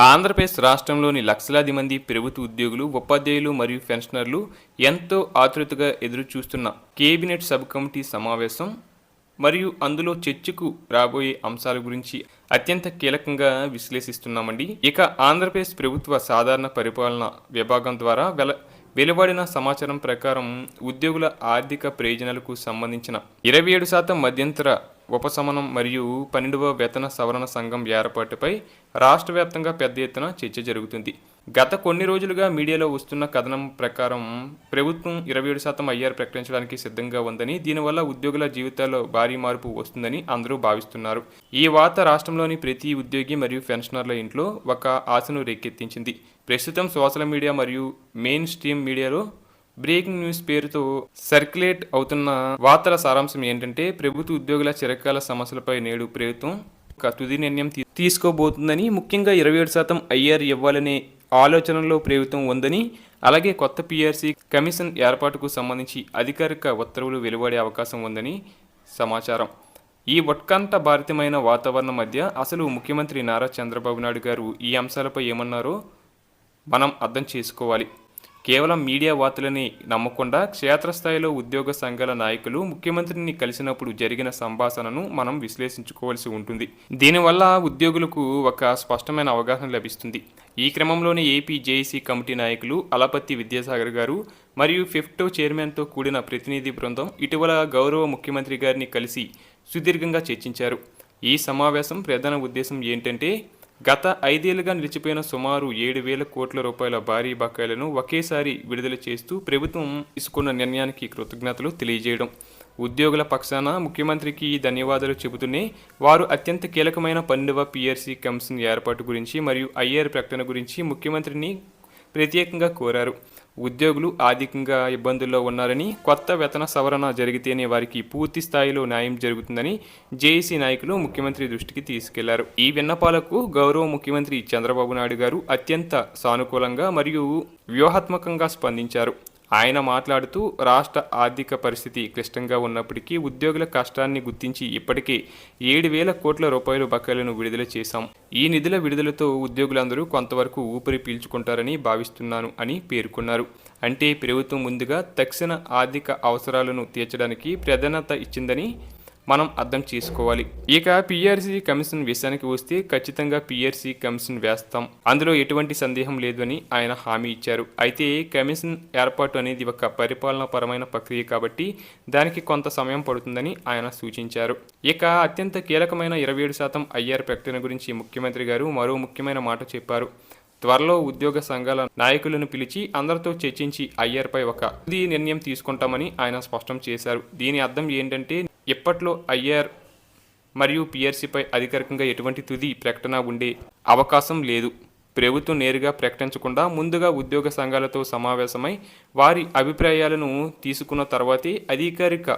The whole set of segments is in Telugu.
ఆంధ్రప్రదేశ్ రాష్ట్రంలోని లక్షలాది మంది ప్రభుత్వ ఉద్యోగులు, ఉపాధ్యాయులు మరియు పెన్షనర్లు ఎంతో ఆతృతగా ఎదురుచూస్తున్న కేబినెట్ సబ్ కమిటీ సమావేశం మరియు అందులో చర్చకు రాబోయే అంశాల గురించి అత్యంత కీలకంగా విశ్లేషిస్తున్నామండి. ఇక ఆంధ్రప్రదేశ్ ప్రభుత్వ సాధారణ పరిపాలన విభాగం ద్వారా వెలువడిన సమాచారం ప్రకారం ఉద్యోగుల ఆర్థిక ప్రయోజనాలకు సంబంధించిన 27% మధ్యంతర ఉపశమనం మరియు 12వ వేతన సవరణ సంఘం ఏర్పాటుపై రాష్ట్ర వ్యాప్తంగా పెద్ద ఎత్తున చర్చ జరుగుతుంది. గత కొన్ని రోజులుగా మీడియాలో వస్తున్న కథనం ప్రకారం ప్రభుత్వం 27% ఐఆర్ ప్రకటించడానికి సిద్ధంగా ఉందని, దీనివల్ల ఉద్యోగుల జీవితాల్లో భారీ మార్పు వస్తుందని అందరూ భావిస్తున్నారు. ఈ వార్త రాష్ట్రంలోని ప్రతి ఉద్యోగి మరియు పెన్షనర్ల ఇంట్లో ఒక ఆశను రేకెత్తించింది. ప్రస్తుతం సోషల్ మీడియా మరియు మెయిన్ స్ట్రీమ్ మీడియాలో బ్రేకింగ్ న్యూస్ పేరుతో సర్క్యులేట్ అవుతున్న వార్తల సారాంశం ఏంటంటే, ప్రభుత్వ ఉద్యోగుల చిరకాల సమస్యలపై నేడు ప్రభుత్వం ఒక తుది నిర్ణయం తీసుకోబోతుందని, ముఖ్యంగా 27% ఐఆర్ ఇవ్వాలనే ఆలోచనలో ప్రభుత్వం ఉందని, అలాగే కొత్త పీఆర్సీ కమిషన్ ఏర్పాటుకు సంబంధించి అధికారిక ఉత్తర్వులు వెలువడే అవకాశం ఉందని సమాచారం. ఈ ఉత్కంఠ భారితమైన వాతావరణం మధ్య అసలు ముఖ్యమంత్రి నారా చంద్రబాబు నాయుడు గారు ఈ అంశాలపై ఏమన్నారో మనం అర్థం చేసుకోవాలి. కేవలం మీడియా వార్తలని నమ్మకుండా క్షేత్రస్థాయిలో ఉద్యోగ సంఘాల నాయకులు ముఖ్యమంత్రిని కలిసినప్పుడు జరిగిన సంభాషణను మనం విశ్లేషించుకోవాల్సి ఉంటుంది. దీనివల్ల ఉద్యోగులకు ఒక స్పష్టమైన అవగాహన లభిస్తుంది. ఈ క్రమంలోనే ఏపీ జేఏసీ కమిటీ నాయకులు అలపత్తి విద్యాసాగర్ గారు మరియు ఫిఫ్టో చైర్మన్తో కూడిన ప్రతినిధి బృందం ఇటీవల గౌరవ ముఖ్యమంత్రి గారిని కలిసి సుదీర్ఘంగా చర్చించారు. ఈ సమావేశం ప్రధాన ఉద్దేశం ఏంటంటే, గత 5 ఏళ్లుగా నిలిచిపోయిన సుమారు 7,000 కోట్ల రూపాయల భారీ బకాయిలను ఒకేసారి విడుదల చేస్తూ ప్రభుత్వం తీసుకున్న నిర్ణయానికి కృతజ్ఞతలు తెలియజేయడం. ఉద్యోగుల పక్షాన ముఖ్యమంత్రికి ధన్యవాదాలు చెబుతూనే వారు అత్యంత కీలకమైన 12వ పీఆర్సీ కమిషన్ ఏర్పాటు గురించి మరియు ఐఆర్ ప్రకటన గురించి ముఖ్యమంత్రిని ప్రత్యేకంగా కోరారు. ఉద్యోగులు ఆర్థికంగా ఇబ్బందుల్లో ఉన్నారని, కొత్త వేతన సవరణ జరిగితేనే వారికి పూర్తి స్థాయిలో న్యాయం జరుగుతుందని జేఏసీ నాయకులు ముఖ్యమంత్రి దృష్టికి తీసుకెళ్లారు. ఈ విన్నపాలకు గౌరవ ముఖ్యమంత్రి చంద్రబాబు నాయుడు గారు అత్యంత సానుకూలంగా మరియు వ్యూహాత్మకంగా స్పందించారు. ఆయన మాట్లాడుతూ, రాష్ట్ర ఆర్థిక పరిస్థితి క్లిష్టంగా ఉన్నప్పటికీ ఉద్యోగుల కష్టాన్ని గుర్తించి ఇప్పటికే 7,000 కోట్ల రూపాయల బకాయిలను విడుదల చేశాం. ఈ నిధుల విడుదలతో ఉద్యోగులందరూ కొంతవరకు ఊపిరి పీల్చుకుంటారని భావిస్తున్నాను అని పేర్కొన్నారు. అంటే ప్రభుత్వం ముందుగా తక్షణ ఆర్థిక అవసరాలను తీర్చడానికి ప్రాధాన్యత ఇచ్చిందని మనం అర్థం చేసుకోవాలి. ఇక పీఆర్సీ కమిషన్ విషయానికి వస్తే ఖచ్చితంగా పీఆర్సీ కమిషన్ వేస్తాం, అందులో ఎటువంటి సందేహం లేదని ఆయన హామీ ఇచ్చారు. అయితే కమిషన్ ఏర్పాటు అనేది ఒక పరిపాలనా పరమైన ప్రక్రియ కాబట్టి దానికి కొంత సమయం పడుతుందని ఆయన సూచించారు. ఇక అత్యంత కీలకమైన 27% ఐఆర్ ప్రకటన గురించి ముఖ్యమంత్రి గారు మరో ముఖ్యమైన మాట చెప్పారు. త్వరలో ఉద్యోగ సంఘాల నాయకులను పిలిచి అందరితో చర్చించి ఐఆర్పై ఒక తుది నిర్ణయం తీసుకుంటామని ఆయన స్పష్టం చేశారు. దీని అర్థం ఏంటంటే, ఇప్పట్లో ఐఆర్ మరియు పీఆర్సీపై అధికారికంగా ఎటువంటి తుది ప్రకటన ఉండే అవకాశం లేదు. ప్రభుత్వం నేరుగా ప్రకటించకుండా ముందుగా ఉద్యోగ సంఘాలతో సమావేశమై వారి అభిప్రాయాలను తీసుకున్న తర్వాతే అధికారిక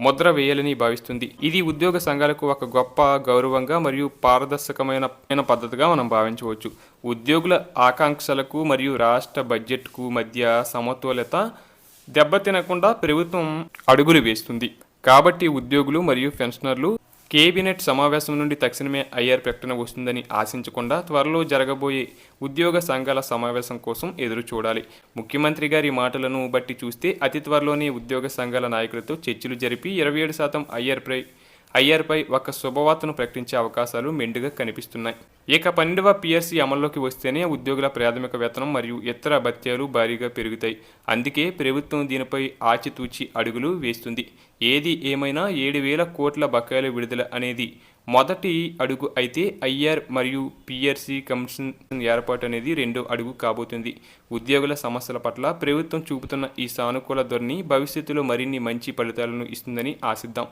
ముద్ర వేయాలని భావిస్తుంది. ఇది ఉద్యోగ సంఘాలకు ఒక గొప్ప గౌరవంగా మరియు పారదర్శకమైన పద్ధతిగా మనం భావించవచ్చు. ఉద్యోగుల ఆకాంక్షలకు మరియు రాష్ట్ర బడ్జెట్కు మధ్య సమతుల్యత దెబ్బతినకుండా ప్రభుత్వం అడుగులు వేస్తుంది. కాబట్టి ఉద్యోగులు మరియు పెన్షనర్లు కేబినెట్ సమావేశం నుండి తక్షణమే ఐఆర్ ప్రకటన వస్తుందని ఆశించకుండా త్వరలో జరగబోయే ఉద్యోగ సంఘాల సమావేశం కోసం ఎదురు చూడాలి. ముఖ్యమంత్రి గారి మాటలను బట్టి చూస్తే అతి త్వరలోనే ఉద్యోగ సంఘాల నాయకులతో చర్చలు జరిపి 27% ఐఆర్పై ఒక శుభవార్తను ప్రకటించే అవకాశాలు మెండుగా కనిపిస్తున్నాయి. ఇక 12వ పీఆర్సీ అమల్లోకి వస్తేనే ఉద్యోగుల ప్రాథమిక వేతనం మరియు ఇతర భత్యాలు భారీగా పెరుగుతాయి. అందుకే ప్రభుత్వం దీనిపై ఆచితూచి అడుగులు వేస్తుంది. ఏది ఏమైనా 7,000 కోట్ల బకాయిల విడుదల అనేది మొదటి అడుగు అయితే, ఐఆర్ మరియు పీఆర్సీ కమిషన్ ఏర్పాటు అనేది రెండో అడుగు కాబోతుంది. ఉద్యోగుల సమస్యల పట్ల ప్రభుత్వం చూపుతున్న ఈ సానుకూల ధోరణి భవిష్యత్తులో మరిన్ని మంచి ఫలితాలను ఇస్తుందని ఆశిద్దాం.